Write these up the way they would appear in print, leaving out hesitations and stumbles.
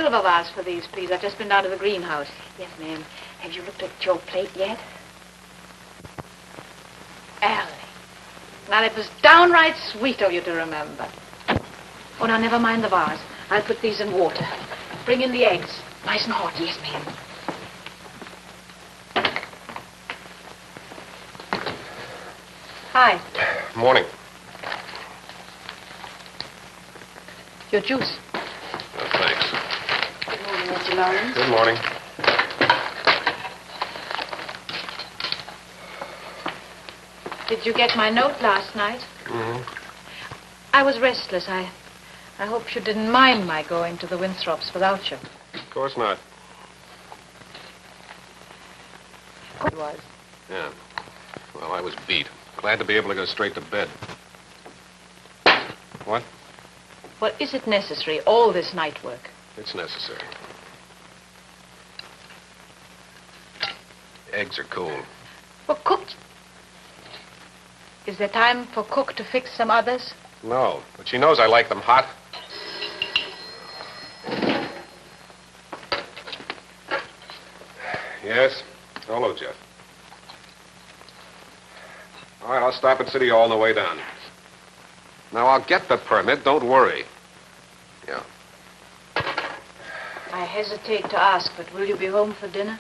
silver vase for these, please. I've just been down to the greenhouse. Yes, ma'am. Have you looked at your plate yet? Allie. Now, it was downright sweet of you to remember. Oh, now, never mind the vase. I'll put these in water. Bring in the eggs. Nice and hot. Yes, ma'am. Hi. Morning. Your juice. Oh, thanks. Good morning, Mr. Lawrence. Good morning. Did you get my note last night? Mm-hmm. I was restless. I hope you didn't mind my going to the Winthrops without you. Of course not. It was. Yeah. Well, I was beat. Glad to be able to go straight to bed. What? Well, is it necessary, all this night work? It's necessary. Eggs are cold. Well, Cook... Is there time for Cook to fix some others? No, but she knows I like them hot. Yes? Hello, Jeff. All right, I'll stop at City Hall on the way down. Now, I'll get the permit. Don't worry. Yeah. I hesitate to ask, but will you be home for dinner?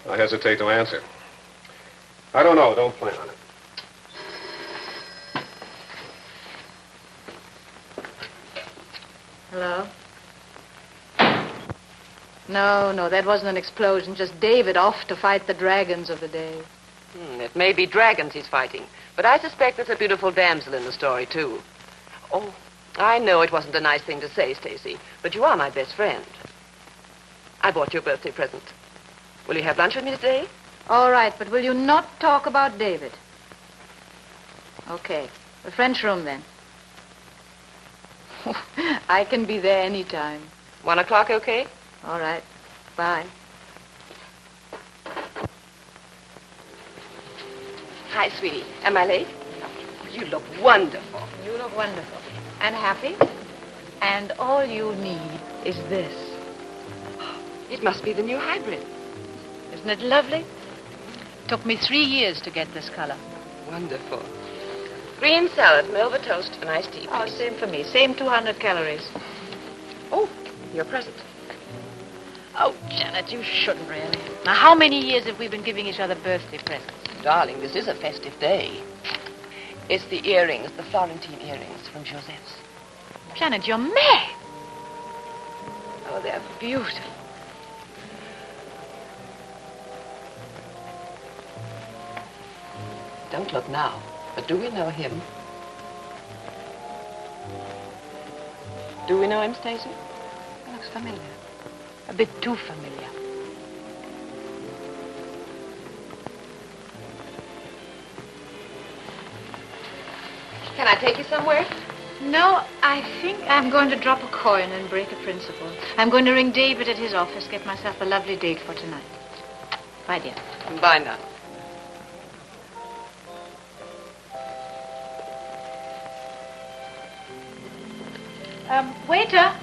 I hesitate to answer. I don't know. Don't plan on it. Hello? No, that wasn't an explosion. Just David off to fight the dragons of the day. It may be dragons he's fighting, but I suspect there's a beautiful damsel in the story, too. Oh, I know it wasn't a nice thing to say, Stacy, but you are my best friend. I bought you a birthday present. Will you have lunch with me today? All right, but will you not talk about David? Okay. The French room, then. I can be there any time. 1 o'clock, okay? All right. Bye. Hi, sweetie. Am I late? You look wonderful. You look wonderful. And happy. And all you need is this. It must be the new hybrid. Isn't it lovely? Took me 3 years to get this color. Wonderful. Green salad, Melba toast, and iced tea, please. Oh, same for me. Same 200 calories. Oh, your present. Oh, Janet, you shouldn't really. Now, how many years have we been giving each other birthday presents? Darling, this is a festive day. It's the earrings, the Florentine earrings from Josette's. Janet, you're mad. Oh, they're beautiful. Don't look now, but do we know him? Do we know him, Stacy? He looks familiar. A bit too familiar. Can I take you somewhere? No, I think I'm going to drop a coin and break a principle. I'm going to ring David at his office, get myself a lovely date for tonight. Bye, dear. Bye now. Waiter.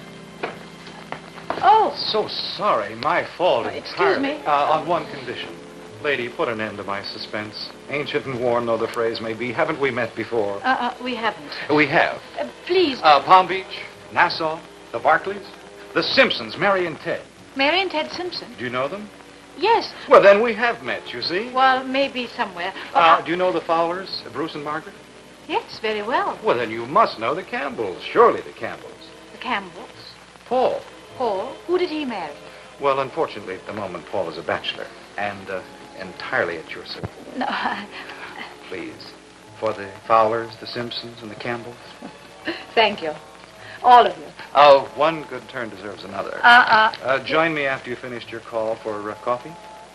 Oh. So sorry. My fault Excuse entirely. me. On one condition. Lady, put an end to my suspense. Ancient and worn though the phrase may be, haven't we met before? We haven't. We have. Please. Palm Beach, Nassau, the Barclays, the Simpsons, Mary and Ted. Mary and Ted Simpson. Do you know them? Yes. Well, then we have met, you see. Well, maybe somewhere. Do you know the Fowlers, Bruce and Margaret? Yes, very well. Well, then you must know the Campbells. Surely the Campbells. The Campbells. Paul. Paul? Who did he marry? Well, unfortunately, at the moment, Paul is a bachelor. And entirely at your service. No, Please. For the Fowlers, the Simpsons, and the Campbells. Thank you. All of you. Oh, one good turn deserves another. Join me after you finished your call for coffee.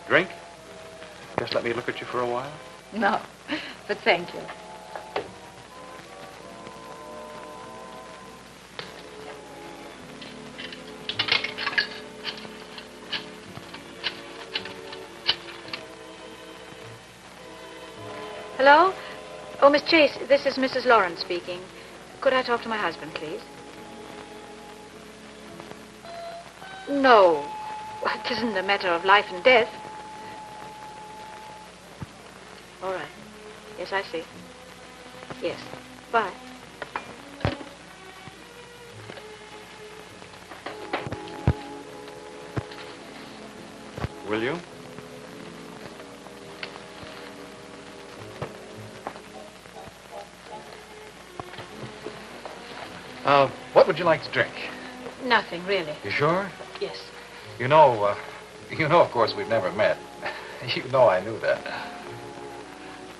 Drink. Just let me look at you for a while. No, but thank you. Hello? Oh, Miss Chase, this is Mrs. Lawrence speaking. Could I talk to my husband, please? No. It isn't a matter of life and death. All right. Yes, I see. Yes. Bye. Will you? What would you like to drink? Nothing, really. You sure? Yes. You know, of course, we've never met. You know I knew that.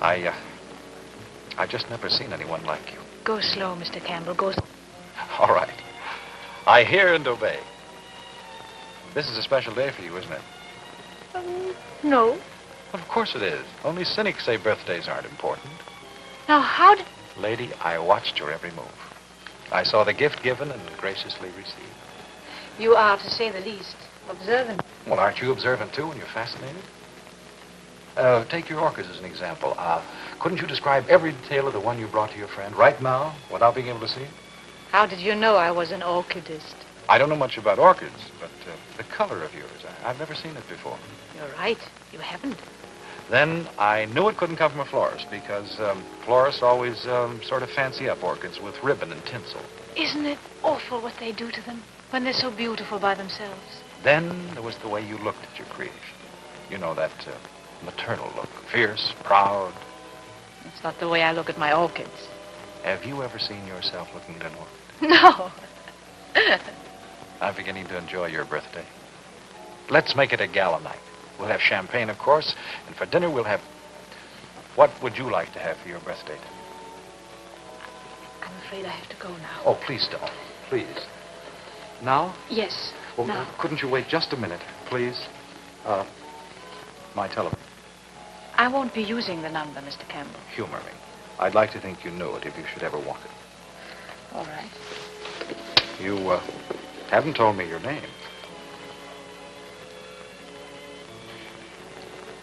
I just never seen anyone like you. Go slow, Mr. Campbell. Go slow. All right. I hear and obey. This is a special day for you, isn't it? No. Well, of course it is. Only cynics say birthdays aren't important. Now, how did... Lady, I watched your every move. I saw the gift given and graciously received. You are, to say the least, observant. Well, aren't you observant, too, when you're fascinated? Take your orchids as an example. Couldn't you describe every detail of the one you brought to your friend right now without being able to see it? How did you know I was an orchidist? I don't know much about orchids, but the color of yours, I've never seen it before. You're right. You haven't. Then I knew it couldn't come from a florist because florists always sort of fancy up orchids with ribbon and tinsel. Isn't it awful what they do to them when they're so beautiful by themselves? Then there was the way you looked at your creation. You know, that maternal look. Fierce, proud. It's not the way I look at my orchids. Have you ever seen yourself looking at an orchid? No. I'm beginning to enjoy your birthday. Let's make it a gala night. We'll have champagne, of course, and for dinner we'll have... What would you like to have for your birthday? I'm afraid I have to go now. Oh, please don't. Please. Now? Yes, Well, now. couldn't you wait just a minute, please? My telephone. I won't be using the number, Mr. Campbell. Humor me. I'd like to think you knew it if you should ever want it. All right. You, haven't told me your name.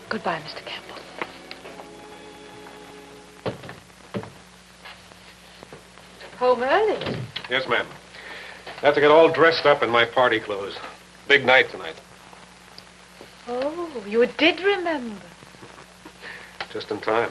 Goodbye, Mr. Campbell. Home early. Yes, ma'am. I have to get all dressed up in my party clothes. Big night tonight. Oh, you did remember. Just in time.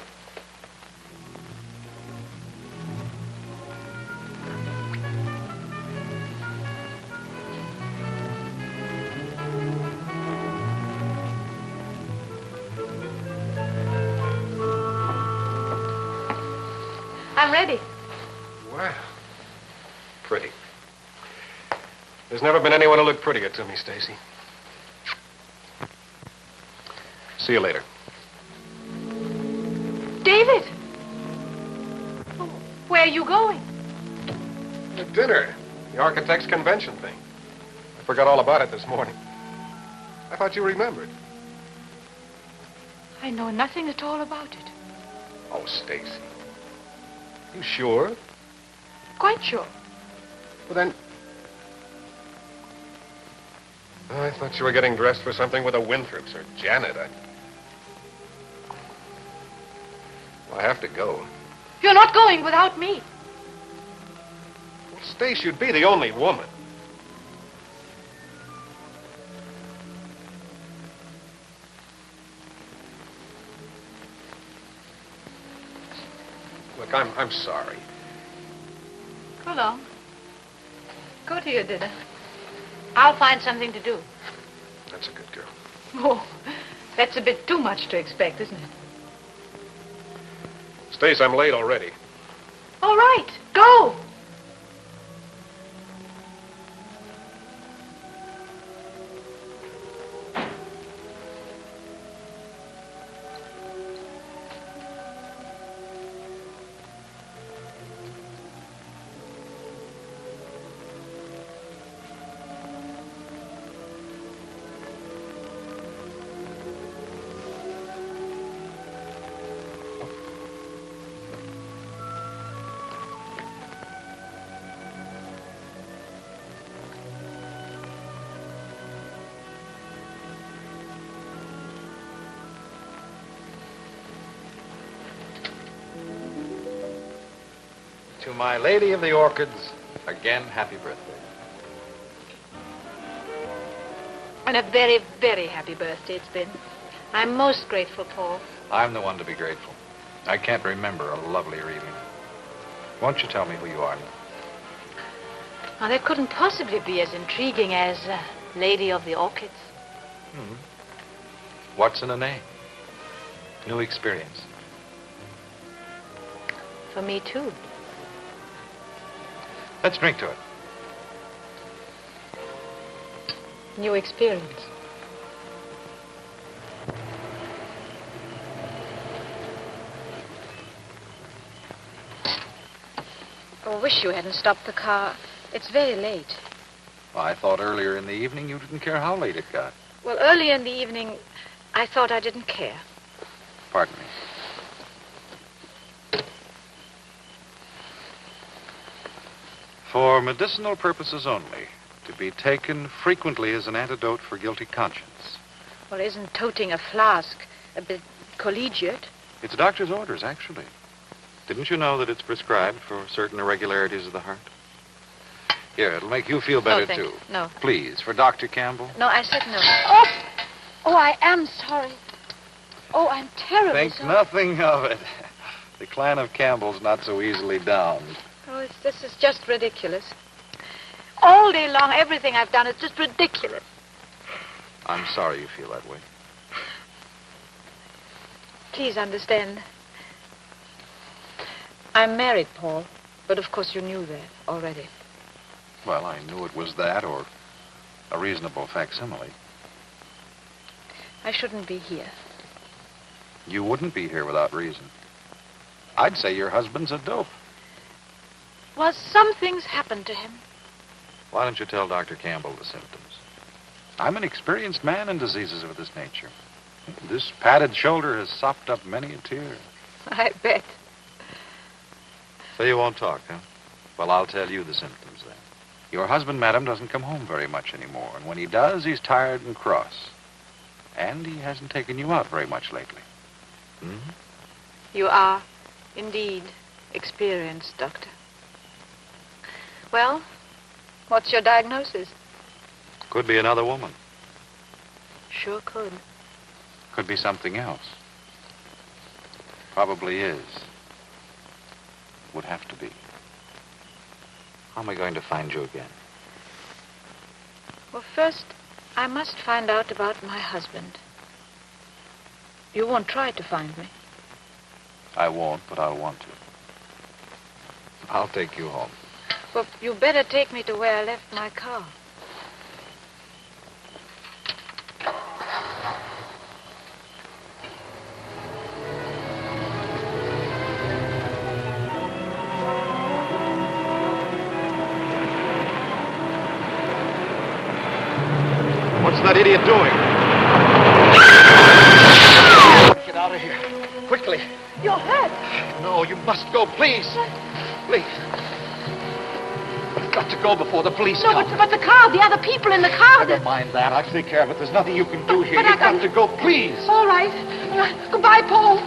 I'm ready. Wow. Pretty. There's never been anyone who looked prettier to me, Stacy. See you later. David! Oh, where are you going? Dinner. The architects' convention thing. I forgot all about it this morning. I thought you remembered. I know nothing at all about it. Oh, Stacy. You sure? Quite sure. Well, then... I thought you were getting dressed for something with the Winthrops or Janet. Well, I have to go. You're not going without me. Well, Stace, you'd be the only woman. Look, I'm sorry. Go along. Go to your dinner. I'll find something to do. That's a good girl. Oh, that's a bit too much to expect, isn't it? Stace, I'm late already. All right, go. To my lady of the orchids, again, happy birthday. And a very, very happy birthday it's been. I'm most grateful, Paul. I'm the one to be grateful. I can't remember a lovelier evening. Won't you tell me who you are now? Now, that couldn't possibly be as intriguing as Lady of the Orchids. Hmm. What's in a name? New experience. For me, too. Let's drink to it. New experience. Oh, I wish you hadn't stopped the car. It's very late. Well, I thought earlier in the evening you didn't care how late it got. Well, early in the evening, I thought I didn't care. Pardon me. For medicinal purposes only, to be taken frequently as an antidote for guilty conscience. Well, isn't toting a flask a bit collegiate? It's a doctor's orders, actually. Didn't you know that it's prescribed for certain irregularities of the heart? Here, it'll make you feel better, thank too. you. No. Please, for Dr. Campbell. No, I said no. Oh, I am sorry. Oh, I'm terribly Think sorry. nothing of it. The clan of Campbell's not so easily downed. Oh, this is just ridiculous. All day long, everything I've done is just ridiculous. I'm sorry you feel that way. Please understand. I'm married, Paul. But of course you knew that already. Well, I knew it was that or a reasonable facsimile. I shouldn't be here. You wouldn't be here without reason. I'd say your husband's a dope. Well, something's happened to him. Why don't you tell Dr. Campbell the symptoms? I'm an experienced man in diseases of this nature. This padded shoulder has sopped up many a tear. I bet. So you won't talk, huh? Well, I'll tell you the symptoms then. Your husband, madam, doesn't come home very much anymore. And when he does, he's tired and cross. And he hasn't taken you out very much lately. Hmm? You are, indeed, experienced, Doctor. Well, what's your diagnosis? Could be another woman. Sure could. Could be something else. Probably is. Would have to be. How am I going to find you again? Well, first, I must find out about my husband. You won't try to find me. I won't, but I'll want to. I'll take you home. Well, you better take me to where I left my car. What's that idiot doing? Get out of here. Quickly. You're hurt. No, you must go, please. Please. I've got to go before the police No, come. but the car, the other people in the car. Never mind that. I'll take care of it. There's nothing you can do here. But You've got to go, please. All right. Goodbye, Paul.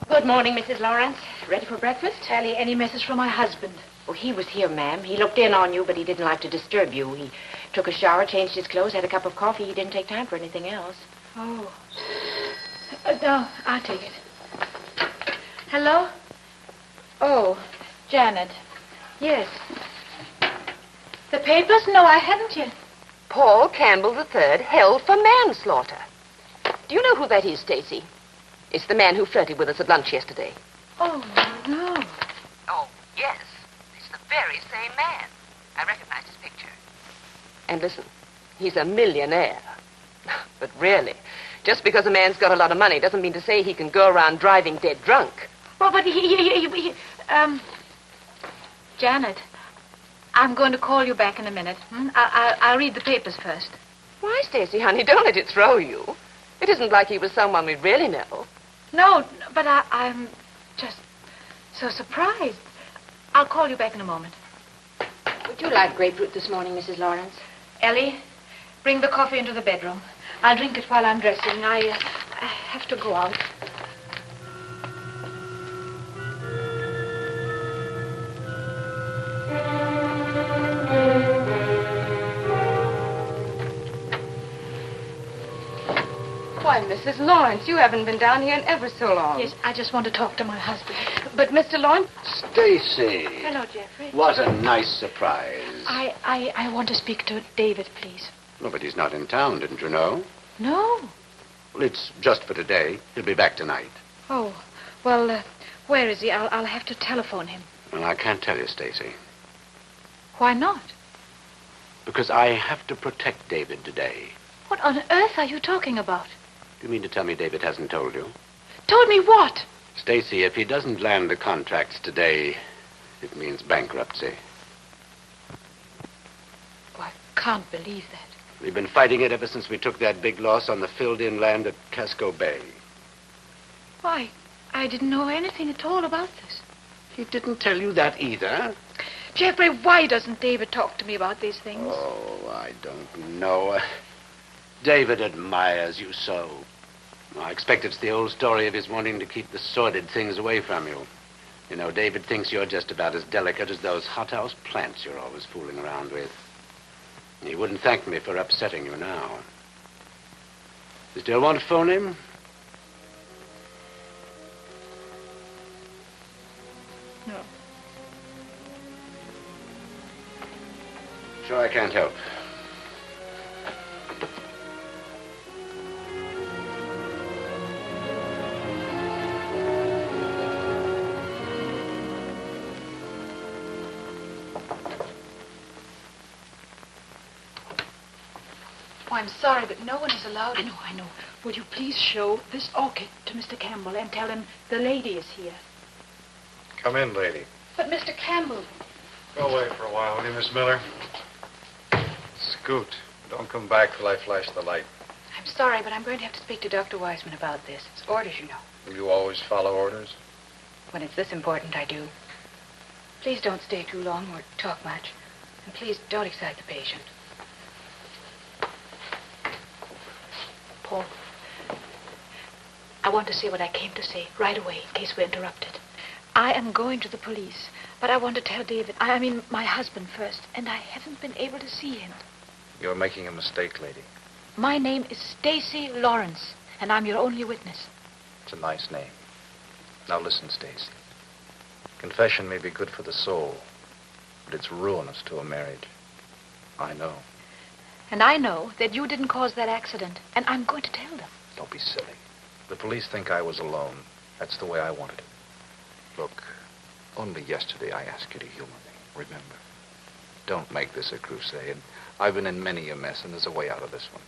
Good morning, Mrs. Lawrence. Ready for breakfast? Sally, any message from my husband? Oh, he was here, ma'am. He looked in on you, but he didn't like to disturb you. He took a shower, changed his clothes, had a cup of coffee. He didn't take time for anything else. Oh. No, I'll take it. Hello? Oh, Janet. Yes. The papers? No, I hadn't yet. Paul Campbell III held for manslaughter. Do you know who that is, Stacy? It's the man who flirted with us at lunch yesterday. Oh, no. Oh, yes. It's the very same man. I recognized his picture. And listen, he's a millionaire. But really, just because a man's got a lot of money doesn't mean to say he can go around driving dead drunk. Well, but Janet, I'm going to call you back in a minute. I'll read the papers first. Why, Stacy, honey, don't let it throw you. It isn't like he was someone we really know. No, but I'm just so surprised. I'll call you back in a moment. Would you like grapefruit this morning, Mrs. Lawrence? Ellie, Bring the coffee into the bedroom. I'll drink it while I'm dressing. I have to go out. Why, Mrs. Lawrence, you haven't been down here in ever so long. Yes, I just want to talk to my husband. But, Mr. Lawrence... Stacy. Hello, Jeffrey. What a nice surprise. I want to speak to David, please. Oh, but he's not in town, didn't you know? No. Well, it's just for today. He'll be back tonight. Oh, well, where is he? I'll have to telephone him. Well, I can't tell you, Stacy. Why not? Because I have to protect David today. What on earth are you talking about? Do you mean to tell me David hasn't told you? Told me what? Stacy, if he doesn't land the contracts today, it means bankruptcy. Oh, I can't believe that. We've been fighting it ever since we took that big loss on the filled-in land at Casco Bay. Why, I didn't know anything at all about this. He didn't tell you that either? Jeffrey, why doesn't David talk to me about these things? Oh, I don't know. David admires you so. I expect it's the old story of his wanting to keep the sordid things away from you. You know, David thinks you're just about as delicate as those hothouse plants you're always fooling around with. He wouldn't thank me for upsetting you now. You still want to phone him? No. Sure, I can't help. Oh, I'm sorry, but no one is allowed. I know. Will you please show this orchid to Mr. Campbell and tell him the lady is here? Come in, lady. But Mr. Campbell... Go away for a while, will you, Miss Miller? Scoot. Don't come back till I flash the light. I'm sorry, but I'm going to have to speak to Dr. Wiseman about this. It's orders, you know. You always follow orders? When it's this important, I do. Please don't stay too long or talk much. And please don't excite the patient. Paul, I want to say what I came to say right away in case we're interrupted. I am going to the police, but I want to tell David, I mean my husband first, and I haven't been able to see him. You're making a mistake, lady. My name is Stacy Lawrence, and I'm your only witness. It's a nice name. Now listen, Stacy. Confession may be good for the soul, but it's ruinous to a marriage. I know. And I know that you didn't cause that accident, and I'm going to tell them. Don't be silly. The police think I was alone. That's the way I wanted it. Look, only yesterday I asked you to humor me, remember? Don't make this a crusade. I've been in many a mess, and there's a way out of this one.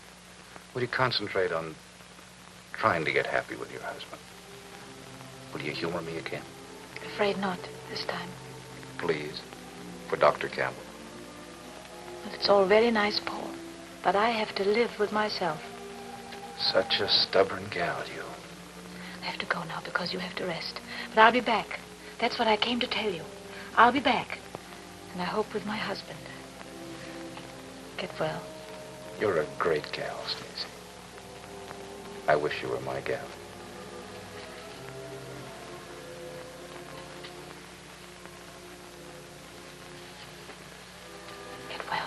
Will you concentrate on trying to get happy with your husband? Will you humor me again? Afraid not this time. Please, for Dr. Campbell. Well, it's all very nice, Paul, but I have to live with myself. Such a stubborn gal, you. I have to go now because you have to rest. But I'll be back. That's what I came to tell you. I'll be back. And I hope with my husband. Get well. You're a great gal, Stacy. I wish you were my gal. Get well.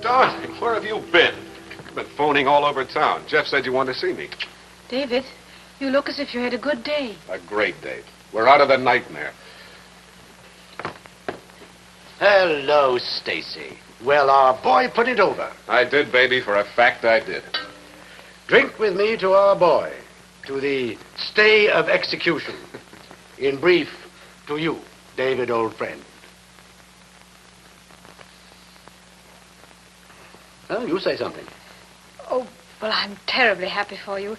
Darling, where have you been? I've been phoning all over town. Jeff said you wanted to see me. David, you look as if you had a good day. A great day. We're out of the nightmare. Hello, Stacy. Well, our boy put it over. I did, baby. For a fact, I did. Drink with me to our boy, to the stay of execution. In brief, to you, David, old friend. Oh, you say something. Oh, well, I'm terribly happy for you.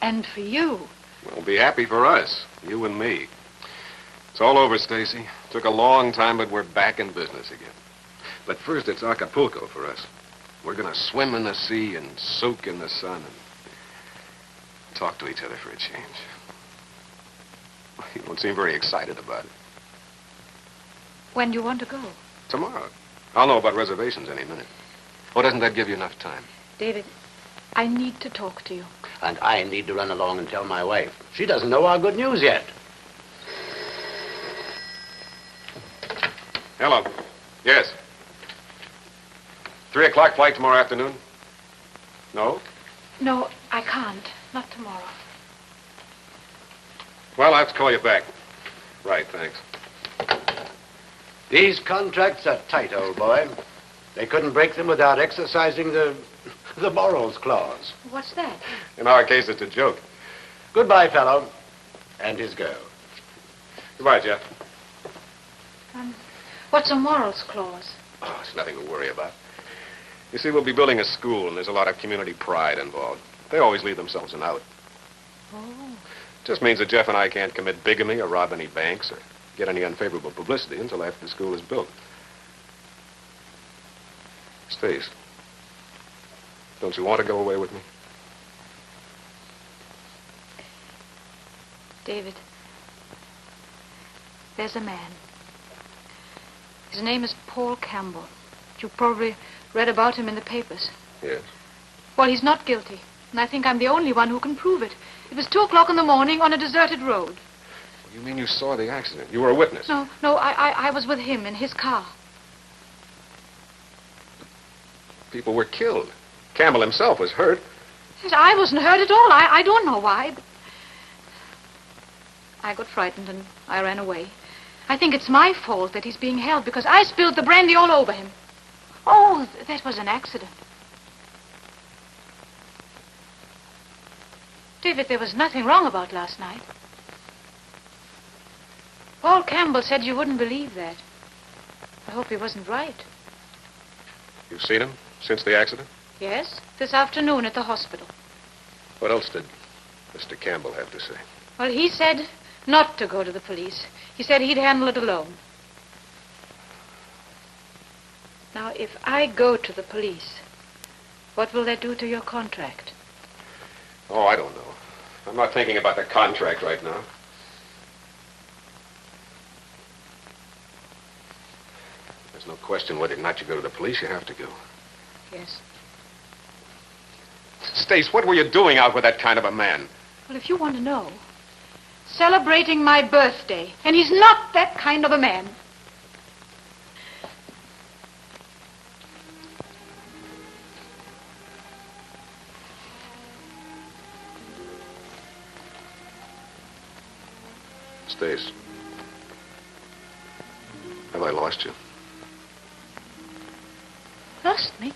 And for you. Well, be happy for us, you and me. It's all over, Stacy. Took a long time, but we're back in business again. But first, it's Acapulco for us. We're going to swim in the sea and soak in the sun. And talk to each other for a change. You don't seem very excited about it. When do you want to go? Tomorrow. I'll know about reservations any minute. Oh, doesn't that give you enough time? David, I need to talk to you. And I need to run along and tell my wife. She doesn't know our good news yet. Hello. Yes. 3 o'clock flight tomorrow afternoon? No? No, I can't. Not tomorrow. Well, I'll have to call you back. Right, thanks. These contracts are tight, old boy. They couldn't break them without exercising the morals clause. What's that? In our case, it's a joke. Goodbye, fellow. And his girl. Goodbye, Jeff. What's a morals clause? Oh, it's nothing to worry about. You see, we'll be building a school, and there's a lot of community pride involved. They always leave themselves an out. Oh. Just means that Jeff and I can't commit bigamy or rob any banks or get any unfavorable publicity until after the school is built. Stace, don't you want to go away with me? David, there's a man. His name is Paul Campbell. You probably read about him in the papers. Yes. Well, he's not guilty, and I think I'm the only one who can prove it. It was 2 o'clock in the morning on a deserted road. You mean you saw the accident? You were a witness? No, I was with him in his car. People were killed. Campbell himself was hurt. Yes, I wasn't hurt at all. I don't know why. But I got frightened and I ran away. I think it's my fault that he's being held because I spilled the brandy all over him. Oh, that was an accident. David, there was nothing wrong about last night. Paul Campbell said you wouldn't believe that. I hope he wasn't right. You've seen him since the accident? Yes, this afternoon at the hospital. What else did Mr. Campbell have to say? Well, he said not to go to the police. He said he'd handle it alone. Now, if I go to the police, what will that do to your contract? Oh, I don't know. I'm not thinking about the contract right now. There's no question whether or not you go to the police, you have to go. Yes. Stace, what were you doing out with that kind of a man? Well, if you want to know, celebrating my birthday, and he's not that kind of a man. Stace, have I lost you? Lost me?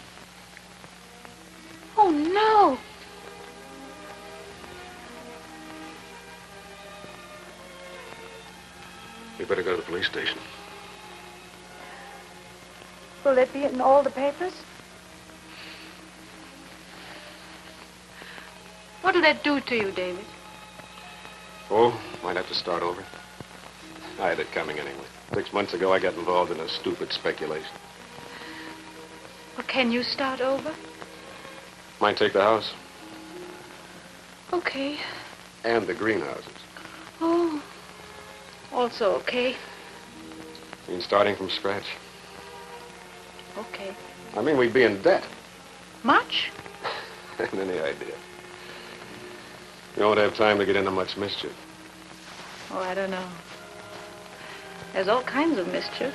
Oh, no. You better go to the police station. Will that be in all the papers? What'll that do to you, David? Oh, might have to start over. I had it coming anyway. 6 months ago, I got involved in a stupid speculation. Well, can you start over? Might take the house. Okay. And the greenhouses. Oh, also okay. Mean starting from scratch. Okay. I mean, we'd be in debt. Much? Haven't any idea. You won't have time to get into much mischief. Oh, I don't know. There's all kinds of mischief.